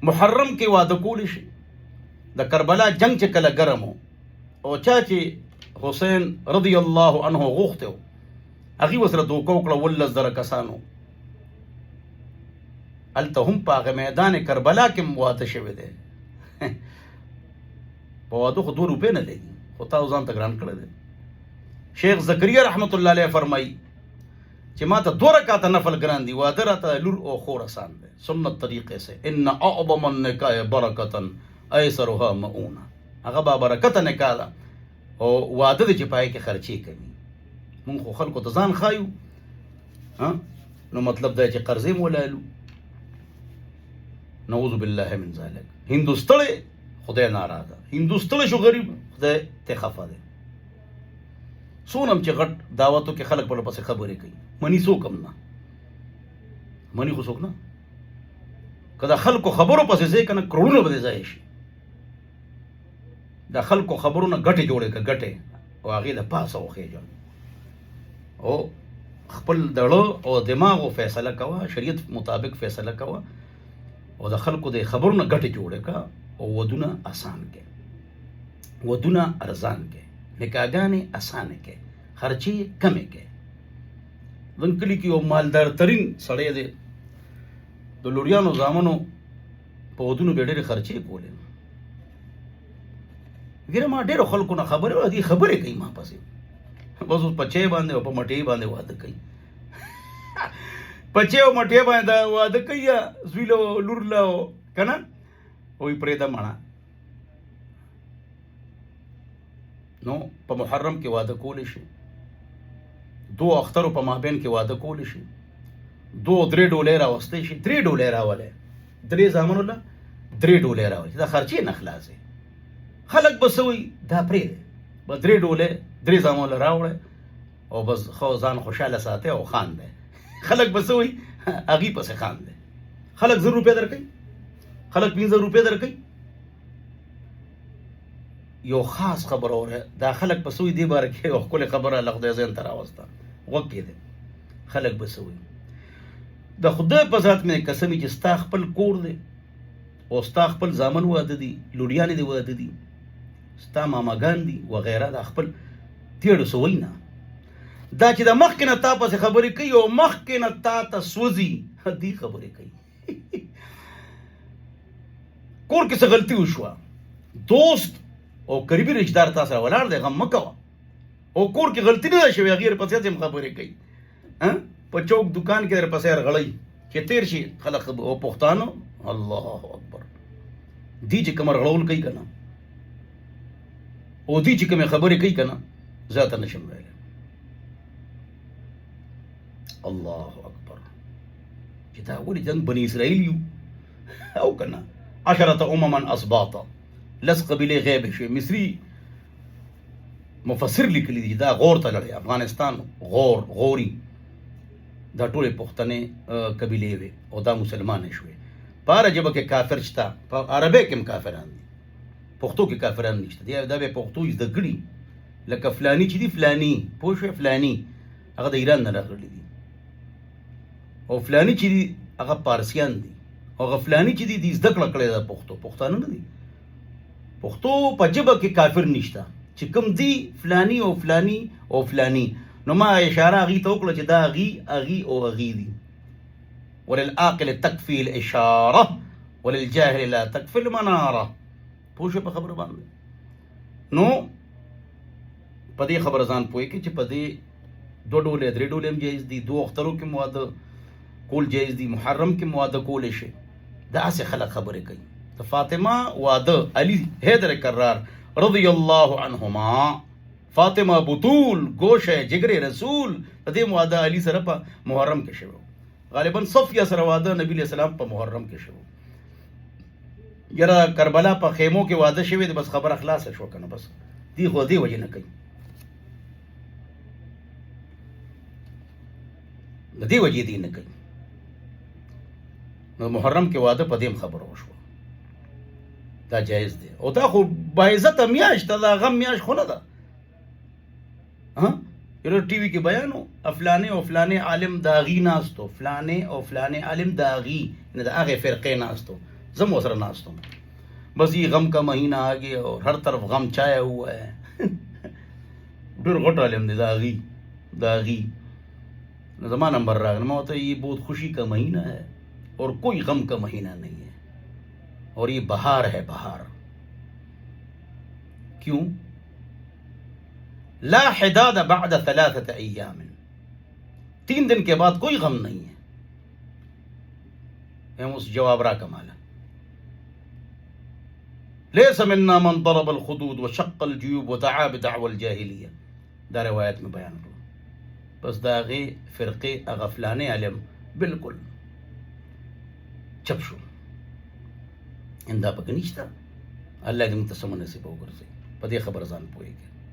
محرم کې واده کولی شي. د کربلا جنگ چې کله ګرم و او چا چې حسین رضی الله عنه غوښته و هغې ورسره دوکه وکړه 18,000 کسانو. هلته هم په هغه میدان کربلا کې هم واده شوی دی. په واده خو 2 روپۍ نه لګي، خو تا ځان ته ګران کړی دی. شیخ زکریا رحمت الله علیه فرمایي چې ما ته 2 رکعته نفل ګران دي، واده راته لور او خور آسان دی. سنت طریقې سے ان اعظم النکاح برکتا ایسرها مؤونه، هغه با برکته نکاح ده او واده دی چې پای کې خرچې کوي. مونږ خو خلکو ته ځان خایو، نو مطلب دا چې قرضې مولالو. نعوذ بالله من ذلک. هندوستړی خدای ناراضه، هندوستړی شو غریب خدای ته خفه دی. سونم چې غټ دعوتو کې خلک په پسې خبرې کوي، منی څوک هم نه، منی خو څوک نه. که د خلکو خبرو پسې ځای که نه کروڑونه به دې ضایع شي. د خلکو خبرونه ګټې جوړې که ګټې او هغې د پاسه وخېږه او خپل دړه او دماغ فیصله کوه، شریعت مطابق فیصله کوه او د خلکو د خبرونه ګټې جوړې که او ودونه آسان کې، ودونه ارزان کې، نکاحګانې اسانه کې، خرچې کمې کې. زموږ کلي کې یو مالدار ترین سړی دی، د لوریانو زامنو په ودونو به ډېرې خرچې کولې. ګیره ما ډېرو خلکو نه خبرې وه، دې خبرې کوي ما پسې، بس اوس په چای باندې او په مټۍ باندې واده کوي. په چای او مټۍ باندې واده کوي، یا زوی له لور له که نه وایي پرېږده مړه. نو په محرم کې واده کولی شي، 2 اخترو په مابین کې واده کولی شي، 2-3 ډولۍ راوستی شي، 3 ډولۍ راولئ، 3 زامنو له 3 ډولۍ راولئ، دا خرچې نه خلاصې. خلک به څه وایي دا پرېږدئ، به 3 ډولۍ 3 زامنو له راوړئ او بس خو ځان خوشحاله ساتئ او خاندئ. خلک به څه وایي هغې پسې خاندئ. خلک 1,000 روپۍ درکوي، خلک 15 روپۍ درکوي. یو خاص خبر اوره، دا خلک په سوی دی باره کې یو ښکلې خبره الله خدای ذهن ته راوسته، غوږ کېدی. خلک به څه وایي د خدای په ذات مې قسم چې ستا خپل کور دی او ستا خپل زامن واده دي، لوریانې دې واده دي، ستا ماماګان دي وغیره، دا خپل تېړو څه وایي نه. دا چې د مخکې نه تا پسې خبرې کوي او مخکې نه تا ته سوځي، دې خبرې کوي. کور کې څه غلطي وشوه، دوست او قریبي رشتهدار تا سره ولاړ دی، غم مه کوه. او کور کې غلطي نه ده شوې، هغې ورپسې هم خبرې کوي. په چوک دکان کې درپسې ورغړی چې تېر شي خلک. او پښتانه الله اکبر، دي چې کوم رغړول کوي که نه، او دي چې کومې خبرې کوي که نه، زه ته نشم ویلی. الله اکبر، چې دا ولې زموږ بني اسرائیل یو او که نه. 10 امما اسباطا، 10 قبیلې غیب شوې. مصري مفسر لیکلی دي دا غور ته لړی، افغانستان غوري، دا ټولې پښتنې قبیلې وې او دا مسلمانې شوې. په هره ژبه کې کافر شته، په عربۍ کې هم کافران دي، پښتو کې کافران نشته. دا به پښتو زده کړي، لکه فلاني چې دي، فلاني پوه شوې، فلاني هغه د ایران نه راغلي دي، او فلاني چې دي هغه پارسیان دي، او هغه فلاني چې دي زده کړه کړې ده پښتو، پښتانه نه دي. پښتو په ژبه کې کافر نشته، چې کوم دي فلاني او فلاني او فلاني. نو ما اشاره هغې ته وکړه چې دا هغې او هغې دي. وللعاقل تکفي الاشاره وللجاهل لا تکفي المناره. پوه شوې په خبره باندې؟ نو په دې خبره ځان پوه کړي چې په دې 2 ډولې 3 ډولې هم جایز دي، 2 اخترو کې واده کول جایز دي، محرم کې واده کولی شي. داسې خلک خبرې کوي. د فاطمه واده علي حیدر کرار رضی الله عنهما، فاطمه بطول گوشه جگر رسول، د دې واده علي سره په محرم کې شوی. غالبا صفیه سره واده نبی علیہ السلام په محرم کې شوی. یاره کربلا په خیمو کې واده شوی دی، بس خبره خلاصه شو کنه، بس دی خو دې وجې نه کوي، د دې وجې دی نه کوي. نو محرم کې واده په دې خبره وشوه، دا جایز دی. او دا خو باعزته میاشت ده، دا غم میاشت خو نه ده. یو ټي وي کې بیانو فلانې او فلانې عالم د هغې ناستو، فلانې او فلانې عالم د هغې، نه د هغې فرقې ناستو، जम वसर नास्तों में बस ये गम का महीना आ गया और हर तरफ गम छाया हुआ है डर घोटा लेम दागी दागी जमा नंबर रहा नमा होता है ये बहुत खुशी का महीना है और कोई गम का महीना नहीं है और ये बहार है बहार क्यों ला हिदाद बाद थलाथत अय्याम 3 दिन के बाद कोई गम नहीं है हम उस जवाब रा कमाल लेस मिन्ना मन तरब अल खुदूद व शक्क अल जुयूब व दआ बिदअवा अल जाहिलिया दा रिवायत में बयान करो बस दागे फिरके अगफलाने अलम बिल्कुल चपशु इंदा पकनिश्ता अल्लाह के मुतसमन से पोगर से पदे खबरजान पोएगे